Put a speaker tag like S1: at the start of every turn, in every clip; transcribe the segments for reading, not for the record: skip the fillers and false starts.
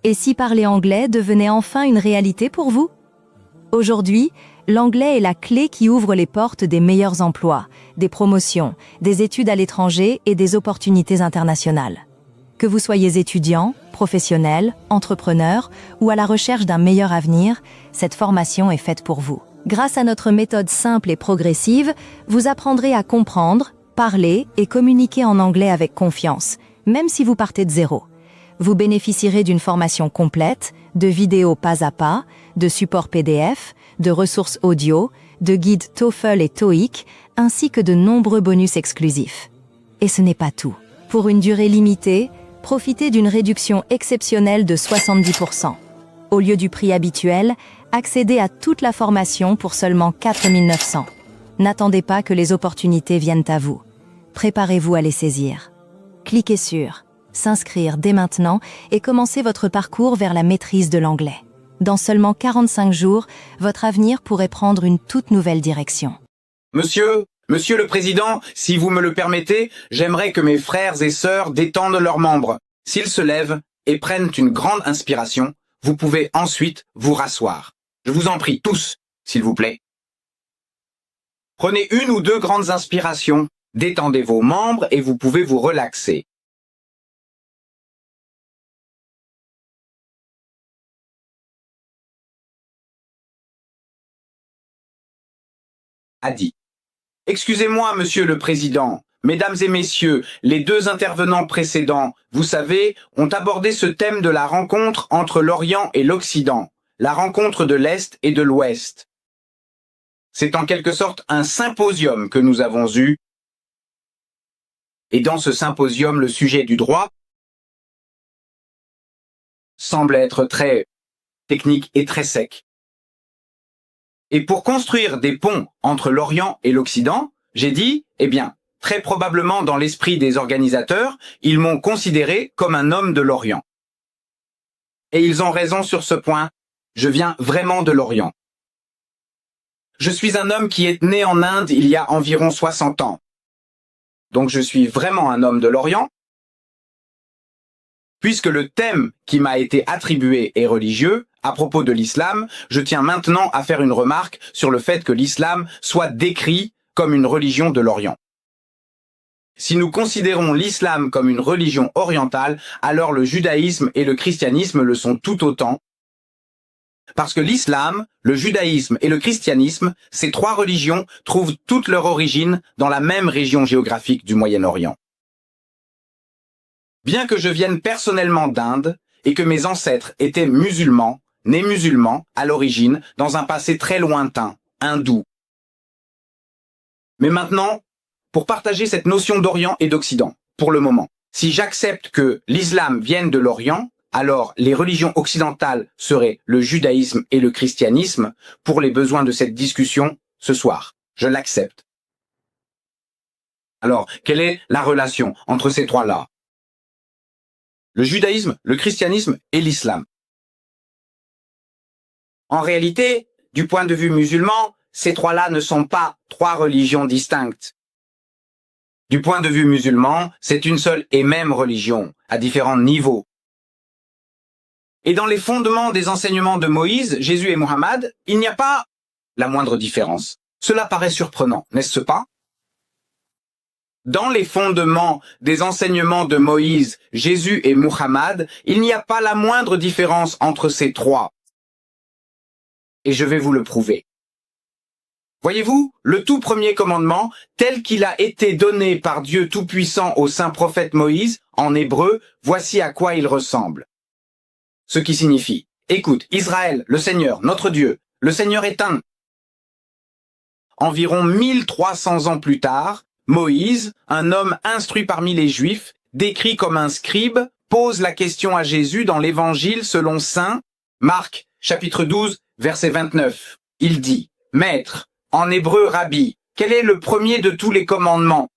S1: Et si parler anglais devenait enfin une réalité pour vous? Aujourd'hui, l'anglais est la clé qui ouvre les portes des meilleurs emplois, des promotions, des études à l'étranger et des opportunités internationales. Que vous soyez étudiant, professionnel, entrepreneur ou à la recherche d'un meilleur avenir, cette formation est faite pour vous. Grâce à notre méthode simple et progressive, vous apprendrez à comprendre, parler et communiquer en anglais avec confiance, même si vous partez de zéro. Vous bénéficierez d'une formation complète, de vidéos pas à pas, de supports PDF, de ressources audio, de guides TOEFL et TOEIC, ainsi que de nombreux bonus exclusifs. Et ce n'est pas tout. Pour une durée limitée, profitez d'une réduction exceptionnelle de 70%. Au lieu du prix habituel, accédez à toute la formation pour seulement 4 900. N'attendez pas que les opportunités viennent à vous. Préparez-vous à les saisir. Cliquez sur s'inscrire dès maintenant et commencez votre parcours vers la maîtrise de l'anglais. Dans seulement 45 jours, votre avenir pourrait prendre une toute nouvelle direction.
S2: Monsieur le Président, si vous me le permettez, j'aimerais que mes frères et sœurs détendent leurs membres. S'ils se lèvent et prennent une grande inspiration, vous pouvez ensuite vous rasseoir. Je vous en prie, tous, s'il vous plaît. Prenez une ou deux grandes inspirations, détendez vos membres et vous pouvez vous relaxer. A dit. Excusez-moi, Monsieur le Président, Mesdames et Messieurs, les deux intervenants précédents, vous savez, ont abordé ce thème de la rencontre entre l'Orient et l'Occident, la rencontre de l'Est et de l'Ouest. C'est en quelque sorte un symposium que nous avons eu, et dans ce symposium, le sujet du droit semble être très technique et très sec. Et pour construire des ponts entre l'Orient et l'Occident, j'ai dit, eh bien, très probablement dans l'esprit des organisateurs, ils m'ont considéré comme un homme de l'Orient. Et ils ont raison sur ce point, je viens vraiment de l'Orient. Je suis un homme qui est né en Inde il y a environ 60 ans. Donc je suis vraiment un homme de l'Orient. Puisque le thème qui m'a été attribué est religieux, à propos de l'islam, je tiens maintenant à faire une remarque sur le fait que l'islam soit décrit comme une religion de l'Orient. Si nous considérons l'islam comme une religion orientale, alors le judaïsme et le christianisme le sont tout autant, parce que l'islam, le judaïsme et le christianisme, ces trois religions trouvent toute leur origine dans la même région géographique du Moyen-Orient. Bien que je vienne personnellement d'Inde et que mes ancêtres étaient musulmans, nés musulmans à l'origine dans un passé très lointain, hindou. Mais maintenant, pour partager cette notion d'Orient et d'Occident, pour le moment, si j'accepte que l'islam vienne de l'Orient, alors les religions occidentales seraient le judaïsme et le christianisme pour les besoins de cette discussion ce soir. Je l'accepte. Alors, quelle est la relation entre ces trois-là? Le judaïsme, le christianisme et l'islam. En réalité, du point de vue musulman, ces trois-là ne sont pas trois religions distinctes. Du point de vue musulman, c'est une seule et même religion, à différents niveaux. Et dans les fondements des enseignements de Moïse, Jésus et Mohammed, il n'y a pas la moindre différence. Cela paraît surprenant, n'est-ce pas? Dans les fondements des enseignements de Moïse, Jésus et Muhammad, il n'y a pas la moindre différence entre ces trois. Et je vais vous le prouver. Voyez-vous, le tout premier commandement, tel qu'il a été donné par Dieu Tout-Puissant au saint prophète Moïse, en hébreu, voici à quoi il ressemble. Ce qui signifie, écoute, Israël, le Seigneur, notre Dieu, le Seigneur est un. Environ 1300 ans plus tard, Moïse, un homme instruit parmi les Juifs, décrit comme un scribe, pose la question à Jésus dans l'Évangile selon saint Marc, chapitre 12, verset 29. Il dit, « Maître, en hébreu rabbi, quel est le premier de tous les commandements ?»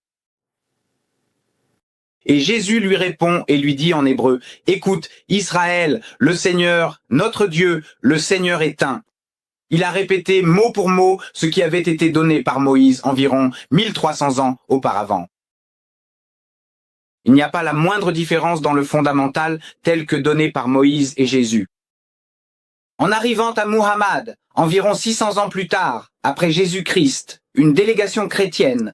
S2: Et Jésus lui répond et lui dit en hébreu, « Écoute, Israël, le Seigneur, notre Dieu, le Seigneur est un. » Il a répété mot pour mot ce qui avait été donné par Moïse environ 1300 ans auparavant. Il n'y a pas la moindre différence dans le fondamental tel que donné par Moïse et Jésus. En arrivant à Muhammad, environ 600 ans plus tard, après Jésus-Christ, une délégation chrétienne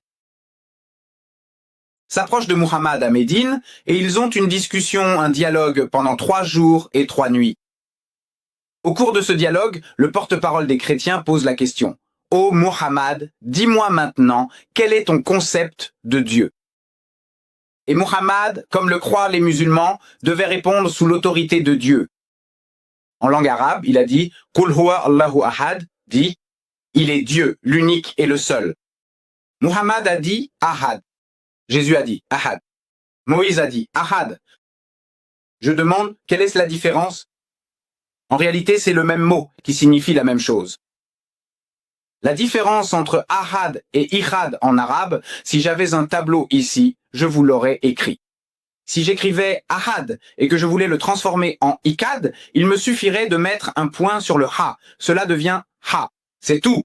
S2: s'approche de Muhammad à Médine et ils ont une discussion, un dialogue pendant 3 jours et 3 nuits. Au cours de ce dialogue, le porte-parole des chrétiens pose la question: « Ô Muhammad, dis-moi maintenant, quel est ton concept de Dieu ?» Et Muhammad, comme le croient les musulmans, devait répondre sous l'autorité de Dieu. En langue arabe, il a dit « Qul huwa Allahu ahad » dit « Il est Dieu, l'unique et le seul ». Muhammad a dit « Ahad ». Jésus a dit « Ahad ». Moïse a dit « Ahad ». Je demande, quelle est la différence? En réalité, c'est le même mot qui signifie la même chose. La différence entre Ahad et Ihad en arabe, si j'avais un tableau ici, je vous l'aurais écrit. Si j'écrivais Ahad et que je voulais le transformer en Ikad, il me suffirait de mettre un point sur le Ha. Cela devient Ha. C'est tout.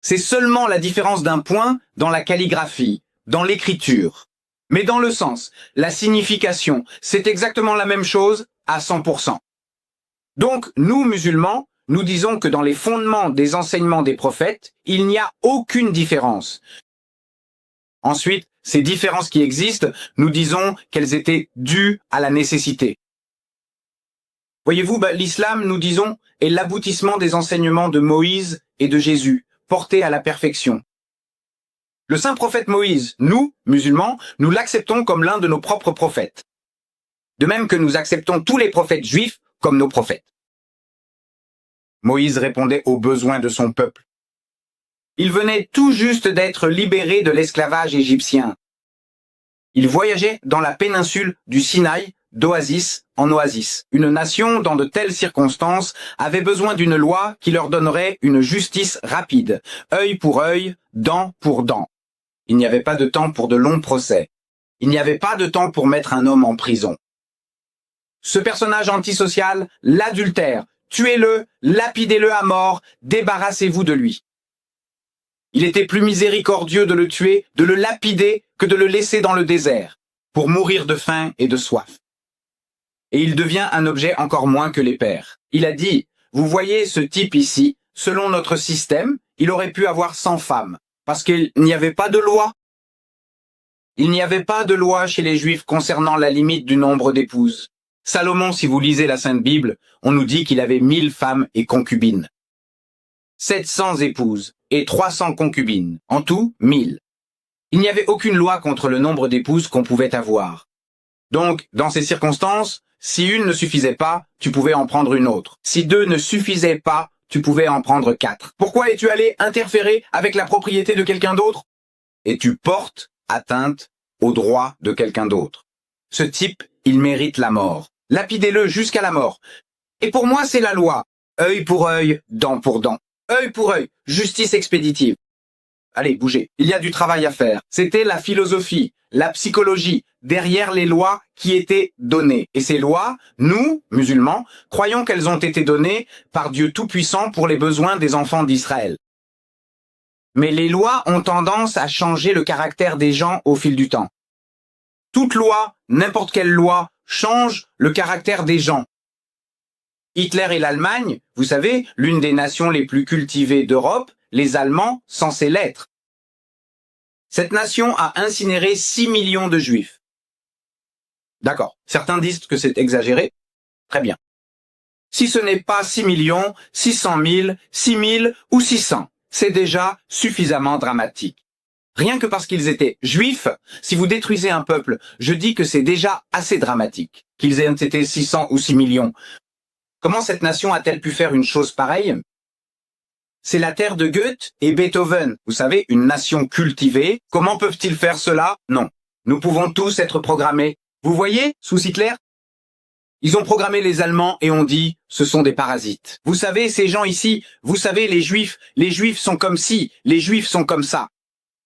S2: C'est seulement la différence d'un point dans la calligraphie, dans l'écriture. Mais dans le sens, la signification, c'est exactement la même chose à 100%. Donc, nous, musulmans, nous disons que dans les fondements des enseignements des prophètes, il n'y a aucune différence. Ensuite, ces différences qui existent, nous disons qu'elles étaient dues à la nécessité. Voyez-vous, l'islam, nous disons, est l'aboutissement des enseignements de Moïse et de Jésus, portés à la perfection. Le saint prophète Moïse, nous, musulmans, nous l'acceptons comme l'un de nos propres prophètes. De même que nous acceptons tous les prophètes juifs comme nos prophètes. Moïse répondait aux besoins de son peuple. Il venait tout juste d'être libéré de l'esclavage égyptien. Il voyageait dans la péninsule du Sinaï, d'oasis en oasis. Une nation, dans de telles circonstances, avait besoin d'une loi qui leur donnerait une justice rapide, œil pour œil, dent pour dent. Il n'y avait pas de temps pour de longs procès. Il n'y avait pas de temps pour mettre un homme en prison. Ce personnage antisocial, l'adultère, tuez-le, lapidez-le à mort, débarrassez-vous de lui. Il était plus miséricordieux de le tuer, de le lapider, que de le laisser dans le désert, pour mourir de faim et de soif. Et il devient un objet encore moins que les pères. Il a dit, vous voyez ce type ici, selon notre système, il aurait pu avoir 100 femmes, parce qu'il n'y avait pas de loi. Il n'y avait pas de loi chez les Juifs concernant la limite du nombre d'épouses. Salomon, si vous lisez la Sainte Bible, on nous dit qu'il avait 1000 femmes et concubines. 700 épouses et 300 concubines, en tout 1000. Il n'y avait aucune loi contre le nombre d'épouses qu'on pouvait avoir. Donc, dans ces circonstances, si une ne suffisait pas, tu pouvais en prendre une autre. Si 2 ne suffisaient pas, tu pouvais en prendre 4. Pourquoi es-tu allé interférer avec la propriété de quelqu'un d'autre? Et tu portes atteinte aux droits de quelqu'un d'autre. Ce type, il mérite la mort. Lapidez-le jusqu'à la mort. Et pour moi, c'est la loi. Œil pour œil, dent pour dent. Œil pour œil, justice expéditive. Allez, bougez. Il y a du travail à faire. C'était la philosophie, la psychologie, derrière les lois qui étaient données. Et ces lois, nous, musulmans, croyons qu'elles ont été données par Dieu Tout-Puissant pour les besoins des enfants d'Israël. Mais les lois ont tendance à changer le caractère des gens au fil du temps. Toute loi, n'importe quelle loi, change le caractère des gens. Hitler et l'Allemagne, vous savez, l'une des nations les plus cultivées d'Europe, les Allemands, censés l'être. Cette nation a incinéré 6 millions de Juifs. D'accord, certains disent que c'est exagéré. Très bien. Si ce n'est pas 6 millions, 600 000, 6 000 ou 600, c'est déjà suffisamment dramatique. Rien que parce qu'ils étaient juifs, si vous détruisez un peuple, je dis que c'est déjà assez dramatique, qu'ils aient été 600 ou 6 millions. Comment cette nation a-t-elle pu faire une chose pareille? C'est la terre de Goethe et Beethoven. Vous savez, une nation cultivée. Comment peuvent-ils faire cela? Non. Nous pouvons tous être programmés. Vous voyez, sous Hitler? Ils ont programmé les Allemands et ont dit, ce sont des parasites. Vous savez, ces gens ici, vous savez, les Juifs sont comme ci, les Juifs sont comme ça.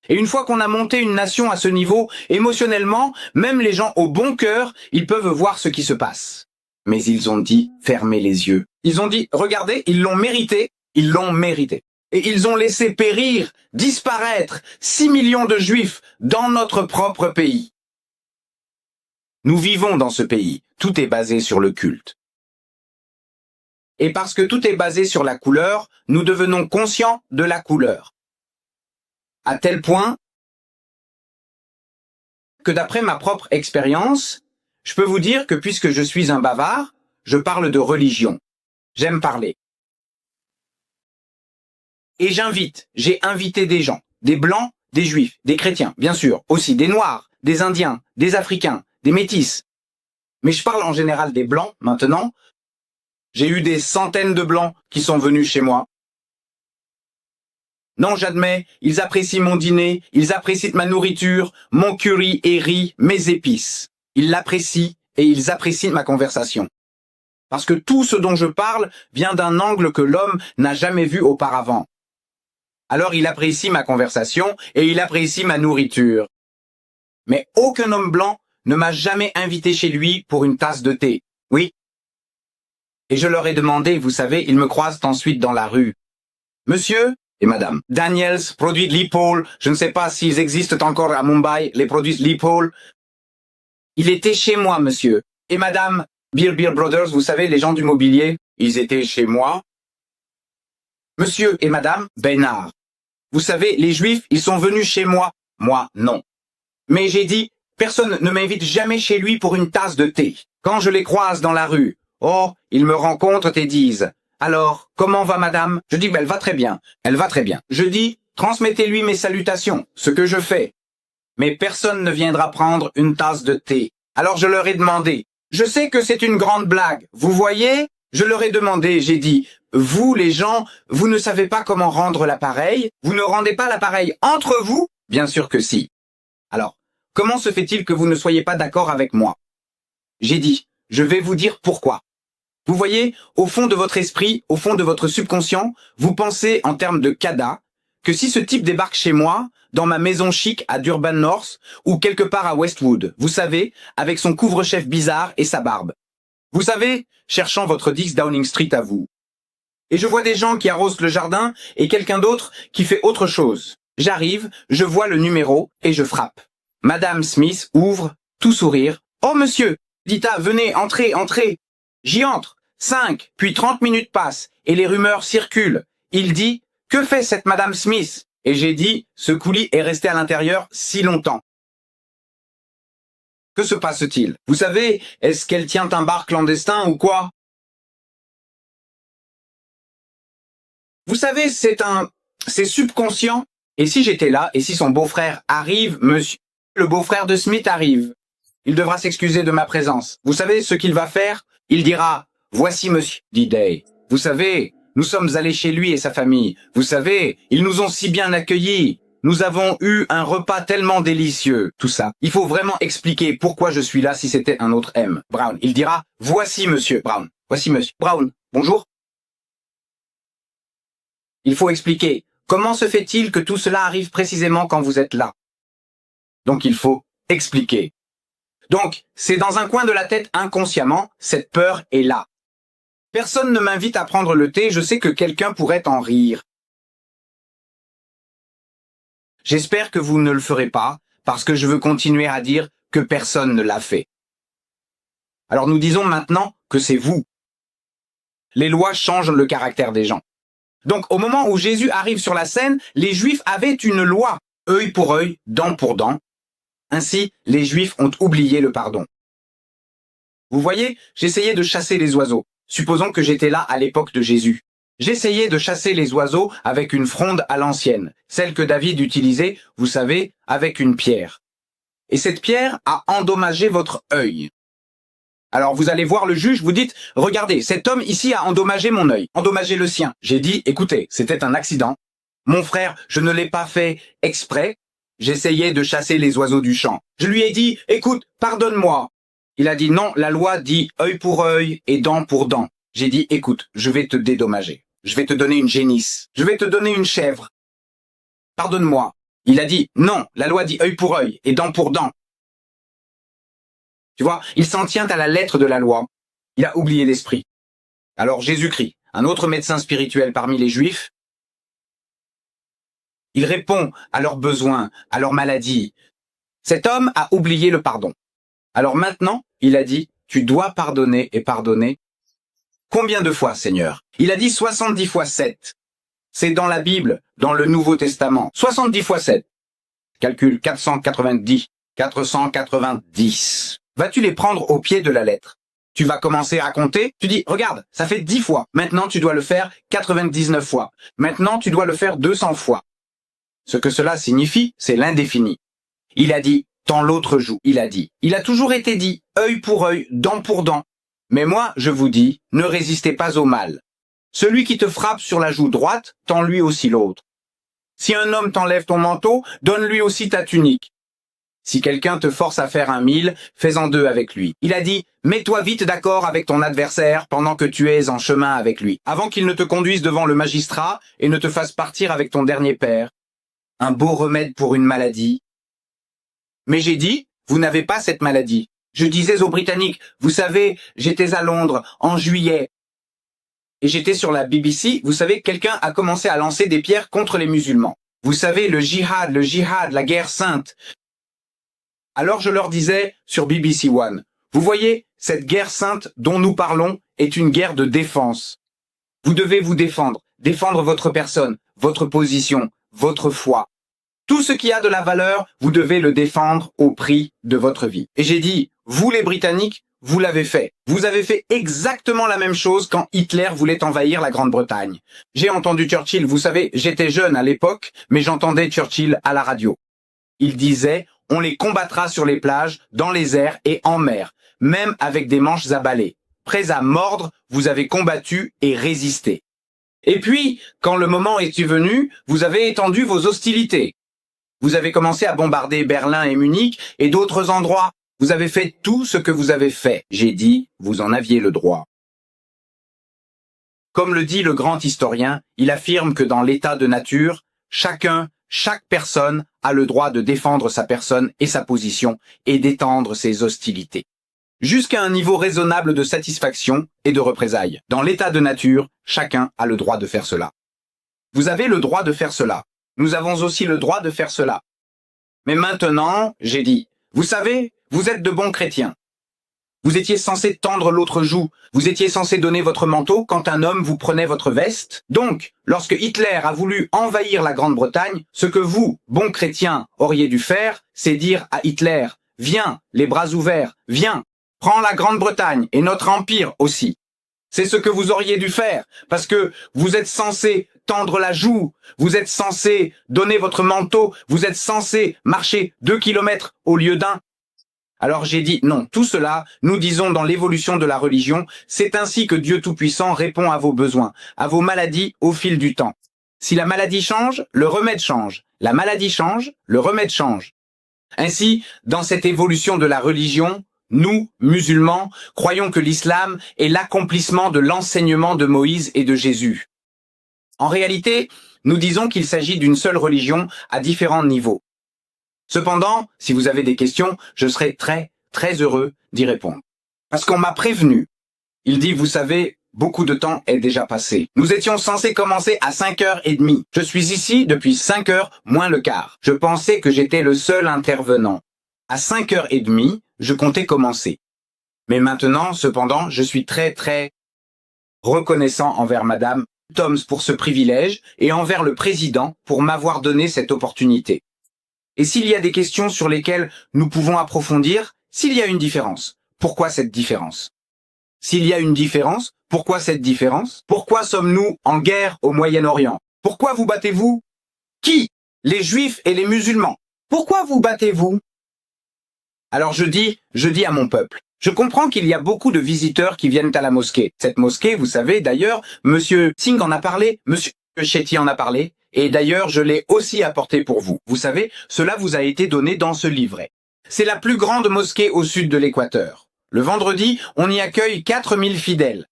S2: Et une fois qu'on a monté une nation à ce niveau, émotionnellement, même les gens au bon cœur, ils peuvent voir ce qui se passe. Mais ils ont dit, fermez les yeux. Ils ont dit, regardez, ils l'ont mérité. Ils l'ont mérité. Et ils ont laissé périr, disparaître 6 millions de Juifs dans notre propre pays. Nous vivons dans ce pays. Tout est basé sur le culte. Et parce que tout est basé sur la couleur, nous devenons conscients de la couleur. À tel point que d'après ma propre expérience, je peux vous dire que puisque je suis un bavard, je parle de religion. J'aime parler. Et j'ai invité des gens, des blancs, des juifs, des chrétiens, bien sûr, aussi des noirs, des indiens, des africains, des métis. Mais je parle en général des blancs maintenant. J'ai eu des centaines de blancs qui sont venus chez moi. Non, j'admets, ils apprécient mon dîner, ils apprécient ma nourriture, mon curry et riz, mes épices. Ils l'apprécient et ils apprécient ma conversation. Parce que tout ce dont je parle vient d'un angle que l'homme n'a jamais vu auparavant. Alors il apprécie ma conversation et il apprécie ma nourriture. Mais aucun homme blanc ne m'a jamais invité chez lui pour une tasse de thé. Oui. Et je leur ai demandé, vous savez, ils me croisent ensuite dans la rue. Monsieur et madame, Daniels, produits de Lipol, je ne sais pas s'ils existent encore à Mumbai, les produits de Lipol. Il était chez moi, monsieur. Et madame, Beer Brothers, vous savez, les gens du mobilier, ils étaient chez moi. Monsieur et madame, Bénard. Vous savez, les juifs, ils sont venus chez moi. Moi, non. Mais j'ai dit, personne ne m'invite jamais chez lui pour une tasse de thé. Quand je les croise dans la rue, oh, ils me rencontrent et disent, alors, comment va madame? Je dis, elle va très bien. Elle va très bien. Je dis, transmettez-lui mes salutations, ce que je fais. Mais personne ne viendra prendre une tasse de thé. Alors je leur ai demandé, je sais que c'est une grande blague, vous voyez? Je leur ai demandé, j'ai dit, vous les gens, vous ne savez pas comment rendre l'appareil? Vous ne rendez pas l'appareil entre vous? Bien sûr que si. Alors, comment se fait-il que vous ne soyez pas d'accord avec moi? J'ai dit, je vais vous dire pourquoi. Vous voyez, au fond de votre esprit, au fond de votre subconscient, vous pensez en termes de CADA, que si ce type débarque chez moi, dans ma maison chic à Durban North, ou quelque part à Westwood, vous savez, avec son couvre-chef bizarre et sa barbe. Vous savez, cherchant votre 10 Downing Street à vous. Et je vois des gens qui arrosent le jardin et quelqu'un d'autre qui fait autre chose. J'arrive, je vois le numéro et je frappe. Madame Smith ouvre, tout sourire. Oh monsieur, Dita, venez, entrez, entrez. J'y entre. 5, puis 30 minutes passent et les rumeurs circulent. Il dit, que fait cette Madame Smith? Et j'ai dit, ce coulis est resté à l'intérieur si longtemps. Que se passe-t-il? Vous savez, est-ce qu'elle tient un bar clandestin ou quoi? Vous savez, c'est subconscient. Et si j'étais là, et si son beau-frère arrive, monsieur, le beau-frère de Smith arrive, il devra s'excuser de ma présence. Vous savez ce qu'il va faire? Il dira, voici monsieur, dit Day. Vous savez, nous sommes allés chez lui et sa famille. Vous savez, ils nous ont si bien accueillis. Nous avons eu un repas tellement délicieux. Tout ça. Il faut vraiment expliquer pourquoi je suis là si c'était un autre M. Brown. Il dira, voici monsieur Brown. Voici monsieur Brown. Bonjour. Il faut expliquer. Comment se fait-il que tout cela arrive précisément quand vous êtes là? Donc il faut expliquer. Donc, c'est dans un coin de la tête inconsciemment, cette peur est là. Personne ne m'invite à prendre le thé, je sais que quelqu'un pourrait en rire. J'espère que vous ne le ferez pas, parce que je veux continuer à dire que personne ne l'a fait. Alors nous disons maintenant que c'est vous. Les lois changent le caractère des gens. Donc au moment où Jésus arrive sur la scène, les Juifs avaient une loi, œil pour œil, dent pour dent. Ainsi, les Juifs ont oublié le pardon. Vous voyez, j'essayais de chasser les oiseaux. Supposons que j'étais là à l'époque de Jésus. J'essayais de chasser les oiseaux avec une fronde à l'ancienne, celle que David utilisait, vous savez, avec une pierre. Et cette pierre a endommagé votre œil. Alors vous allez voir le juge, vous dites, regardez, cet homme ici a endommagé mon œil, endommagé le sien. J'ai dit, écoutez, c'était un accident. Mon frère, je ne l'ai pas fait exprès. J'essayais de chasser les oiseaux du champ. Je lui ai dit, écoute, pardonne-moi. Il a dit, non, la loi dit œil pour œil et dent pour dent. J'ai dit, écoute, je vais te dédommager. Je vais te donner une génisse. Je vais te donner une chèvre. Pardonne-moi. Il a dit, non, la loi dit œil pour œil et dent pour dent. Tu vois, il s'en tient à la lettre de la loi. Il a oublié l'esprit. Alors Jésus-Christ, un autre médecin spirituel parmi les Juifs, il répond à leurs besoins, à leurs maladies. Cet homme a oublié le pardon. Alors maintenant, il a dit, tu dois pardonner et pardonner. Combien de fois, Seigneur? Il a dit 70 fois 7. C'est dans la Bible, dans le Nouveau Testament. 70 fois 7. Calcul 490. 490. Vas-tu les prendre au pied de la lettre? Tu vas commencer à compter, tu dis, regarde, ça fait 10 fois. Maintenant, tu dois le faire 99 fois. Maintenant, tu dois le faire 200 fois. Ce que cela signifie, c'est l'indéfini. Il a dit, tends l'autre joue. Il a dit. Il a toujours été dit, œil pour œil, dent pour dent. Mais moi, je vous dis, ne résistez pas au mal. Celui qui te frappe sur la joue droite, tends lui aussi l'autre. Si un homme t'enlève ton manteau, donne-lui aussi ta tunique. Si quelqu'un te force à faire un 1000, fais-en 2 avec lui. Il a dit, mets-toi vite d'accord avec ton adversaire pendant que tu es en chemin avec lui, avant qu'il ne te conduise devant le magistrat et ne te fasse partir avec ton dernier père. Un beau remède pour une maladie. Mais j'ai dit, vous n'avez pas cette maladie. Je disais aux Britanniques, vous savez, j'étais à Londres, en juillet, et j'étais sur la BBC, vous savez, quelqu'un a commencé à lancer des pierres contre les musulmans. Vous savez, le djihad, la guerre sainte. Alors je leur disais sur BBC One, vous voyez, cette guerre sainte dont nous parlons est une guerre de défense. Vous devez vous défendre votre personne, votre position, votre foi. Tout ce qui a de la valeur, vous devez le défendre au prix de votre vie. Et j'ai dit, vous les Britanniques, vous l'avez fait. Vous avez fait exactement la même chose quand Hitler voulait envahir la Grande-Bretagne. J'ai entendu Churchill, vous savez, j'étais jeune à l'époque, mais j'entendais Churchill à la radio. Il disait, on les combattra sur les plages, dans les airs et en mer, même avec des manches à balai. Prêts à mordre, vous avez combattu et résisté. Et puis, quand le moment est venu, vous avez étendu vos hostilités. Vous avez commencé à bombarder Berlin et Munich et d'autres endroits. Vous avez fait tout ce que vous avez fait. J'ai dit, vous en aviez le droit. Comme le dit le grand historien, il affirme que dans l'état de nature, chaque personne a le droit de défendre sa personne et sa position et d'étendre ses hostilités. Jusqu'à un niveau raisonnable de satisfaction et de représailles. Dans l'état de nature, chacun a le droit de faire cela. Vous avez le droit de faire cela. Nous avons aussi le droit de faire cela. Mais maintenant, j'ai dit, vous savez, vous êtes de bons chrétiens. Vous étiez censé tendre l'autre joue. Vous étiez censé donner votre manteau quand un homme vous prenait votre veste. Donc, lorsque Hitler a voulu envahir la Grande-Bretagne, ce que vous, bons chrétiens, auriez dû faire, c'est dire à Hitler, viens, les bras ouverts, viens, prends la Grande-Bretagne et notre empire aussi. C'est ce que vous auriez dû faire, parce que vous êtes censé tendre la joue, vous êtes censé donner votre manteau, vous êtes censé marcher 2 kilomètres au lieu d'un. Alors j'ai dit, non, tout cela, nous disons dans l'évolution de la religion, c'est ainsi que Dieu Tout-Puissant répond à vos besoins, à vos maladies au fil du temps. Si la maladie change, le remède change. La maladie change, le remède change. Ainsi, dans cette évolution de la religion, nous, musulmans, croyons que l'islam est l'accomplissement de l'enseignement de Moïse et de Jésus. En réalité, nous disons qu'il s'agit d'une seule religion à différents niveaux. Cependant, si vous avez des questions, je serai très heureux d'y répondre. Parce qu'on m'a prévenu. Il dit, vous savez, beaucoup de temps est déjà passé. Nous étions censés commencer à 5h30. Je suis ici depuis 5h moins le quart. Je pensais que j'étais le seul intervenant. À 5h30, je comptais commencer. Mais maintenant, cependant, je suis très reconnaissant envers Madame Toms pour ce privilège et envers le président pour m'avoir donné cette opportunité. Et s'il y a des questions sur lesquelles nous pouvons approfondir, s'il y a une différence, pourquoi cette différence? S'il y a une différence, pourquoi cette différence? Pourquoi sommes-nous en guerre au Moyen-Orient? Pourquoi vous battez-vous? Qui? Les Juifs et les musulmans. Pourquoi vous battez-vous? Alors je dis à mon peuple, je comprends qu'il y a beaucoup de visiteurs qui viennent à la mosquée. Cette mosquée, vous savez, d'ailleurs, Monsieur Singh en a parlé, Monsieur Chetty en a parlé, et d'ailleurs, je l'ai aussi apporté pour vous. Vous savez, cela vous a été donné dans ce livret. C'est la plus grande mosquée au sud de l'Équateur. Le vendredi, on y accueille 4000 fidèles.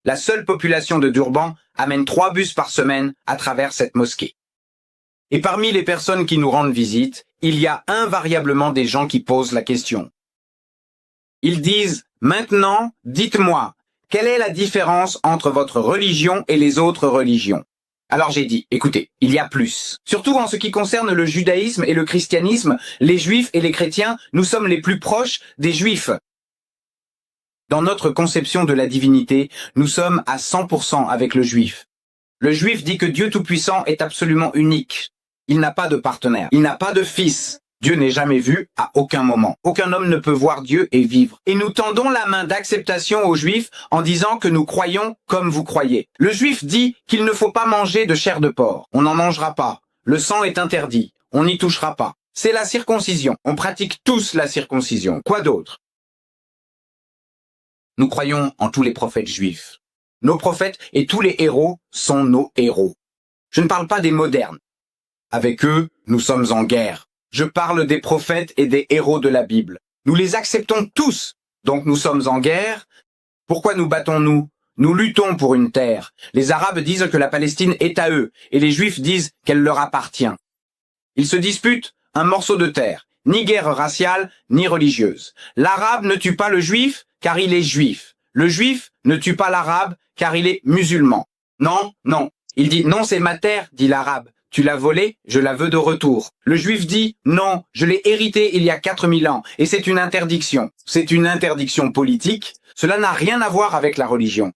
S2: La seule population de Durban amène 3 bus par semaine à travers cette mosquée. Et parmi les personnes qui nous rendent visite, il y a invariablement des gens qui posent la question. Ils disent, maintenant, dites-moi, quelle est la différence entre votre religion et les autres religions? Alors j'ai dit, écoutez, il y a plus. Surtout en ce qui concerne le judaïsme et le christianisme, les juifs et les chrétiens, nous sommes les plus proches des juifs. Dans notre conception de la divinité, nous sommes à 100% avec le juif. Le juif dit que Dieu Tout-Puissant est absolument unique. Il n'a pas de partenaire, il n'a pas de fils. Dieu n'est jamais vu à aucun moment. Aucun homme ne peut voir Dieu et vivre. Et nous tendons la main d'acceptation aux Juifs en disant que nous croyons comme vous croyez. Le Juif dit qu'il ne faut pas manger de chair de porc. On n'en mangera pas. Le sang est interdit. On n'y touchera pas. C'est la circoncision. On pratique tous la circoncision. Quoi d'autre? Nous croyons en tous les prophètes juifs. Nos prophètes et tous les héros sont nos héros. Je ne parle pas des modernes. Avec eux, nous sommes en guerre. Je parle des prophètes et des héros de la Bible. Nous les acceptons tous, donc nous sommes en guerre. Pourquoi nous battons-nous? Nous luttons pour une terre. Les Arabes disent que la Palestine est à eux, et les Juifs disent qu'elle leur appartient. Ils se disputent un morceau de terre, ni guerre raciale, ni religieuse. L'Arabe ne tue pas le Juif, car il est juif. Le Juif ne tue pas l'Arabe, car il est musulman. Non, non. Il dit, non, c'est ma terre, dit l'Arabe. Tu l'as volée, je la veux de retour. Le Juif dit, non, je l'ai héritée il y a 4000 ans, et c'est une interdiction. C'est une interdiction politique. Cela n'a rien à voir avec la religion.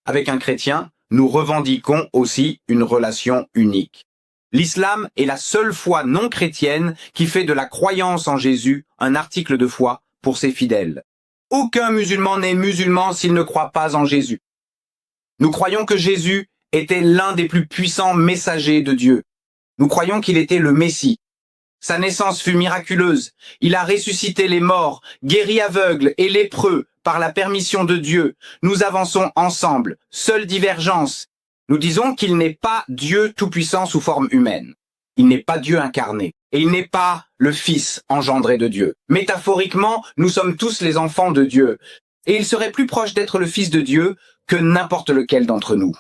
S2: Avec un chrétien, nous revendiquons aussi une relation unique. L'islam est la seule foi non chrétienne qui fait de la croyance en Jésus un article de foi pour ses fidèles. Aucun musulman n'est musulman s'il ne croit pas en Jésus. Nous croyons que Jésus était l'un des plus puissants messagers de Dieu. Nous croyons qu'il était le Messie. Sa naissance fut miraculeuse. Il a ressuscité les morts, guéri aveugles et lépreux par la permission de Dieu. Nous avançons ensemble. Seule divergence. Nous disons qu'il n'est pas Dieu tout-puissant sous forme humaine. Il n'est pas Dieu incarné. Et il n'est pas le Fils engendré de Dieu. Métaphoriquement, nous sommes tous les enfants de Dieu. Et il serait plus proche d'être le Fils de Dieu que n'importe lequel d'entre nous.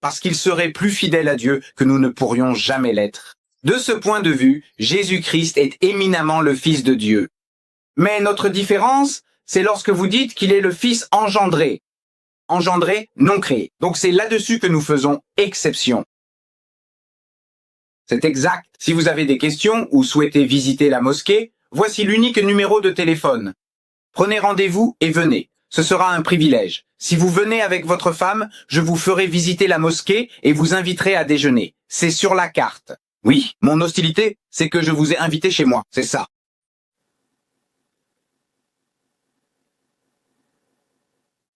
S2: Parce qu'il serait plus fidèle à Dieu que nous ne pourrions jamais l'être. De ce point de vue, Jésus-Christ est éminemment le Fils de Dieu. Mais notre différence, c'est lorsque vous dites qu'il est le Fils engendré. Engendré, non créé. Donc c'est là-dessus que nous faisons exception. C'est exact. Si vous avez des questions ou souhaitez visiter la mosquée, voici l'unique numéro de téléphone. Prenez rendez-vous et venez. Ce sera un privilège. Si vous venez avec votre femme, je vous ferai visiter la mosquée et vous inviterai à déjeuner. C'est sur la carte. Oui, mon hostilité, c'est que je vous ai invité chez moi, c'est ça.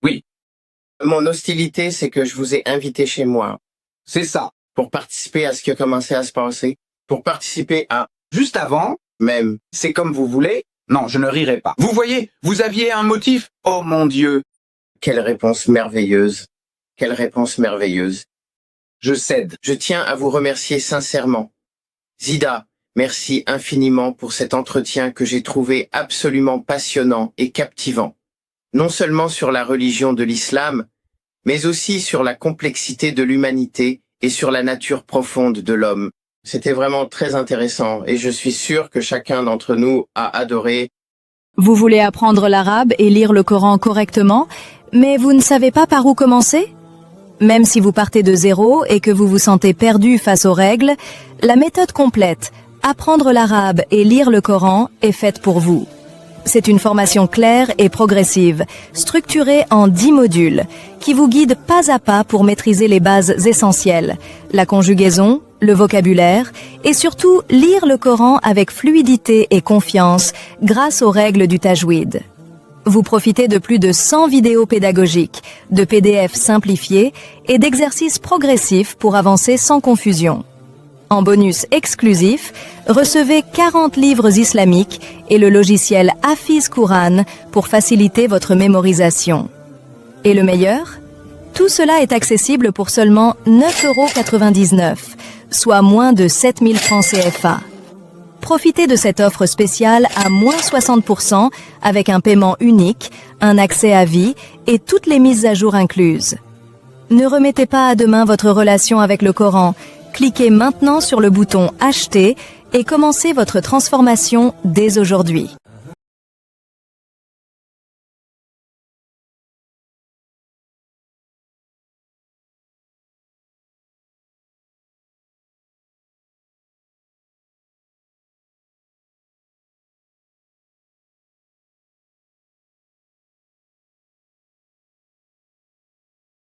S2: Oui.
S3: Mon hostilité, c'est que je vous ai invité chez moi.
S2: C'est ça.
S3: Pour participer à ce qui a commencé à se passer. Pour participer à...
S2: Juste avant,
S3: Même.
S2: c'est comme vous voulez. Non, je ne rirai pas. Vous voyez, vous aviez un motif. Oh mon Dieu.
S3: Quelle réponse merveilleuse. Quelle réponse merveilleuse.
S2: Je cède.
S3: Je tiens à vous remercier sincèrement. Zida, merci infiniment pour cet entretien que j'ai trouvé absolument passionnant et captivant. Non seulement sur la religion de l'islam, mais aussi sur la complexité de l'humanité et sur la nature profonde de l'homme. C'était vraiment très intéressant et je suis sûr que chacun d'entre nous a adoré.
S1: Vous voulez apprendre l'arabe et lire le Coran correctement, mais vous ne savez pas par où commencer? Même si vous partez de zéro et que vous vous sentez perdu face aux règles, la méthode complète, apprendre l'arabe et lire le Coran, est faite pour vous. C'est une formation claire et progressive, structurée en 10 modules, qui vous guide pas à pas pour maîtriser les bases essentielles, la conjugaison, le vocabulaire, et surtout lire le Coran avec fluidité et confiance grâce aux règles du tajwid. Vous profitez de plus de 100 vidéos pédagogiques, de PDF simplifiés et d'exercices progressifs pour avancer sans confusion. En bonus exclusif, recevez 40 livres islamiques et le logiciel Hafiz Quran pour faciliter votre mémorisation. Et le meilleur? Tout cela est accessible pour seulement 9,99 €, soit moins de 7 000 francs CFA. Profitez de cette offre spéciale à moins 60% avec un paiement unique, un accès à vie et toutes les mises à jour incluses. Ne remettez pas à demain votre relation avec le Coran. Cliquez maintenant sur le bouton Acheter et commencez votre transformation dès aujourd'hui.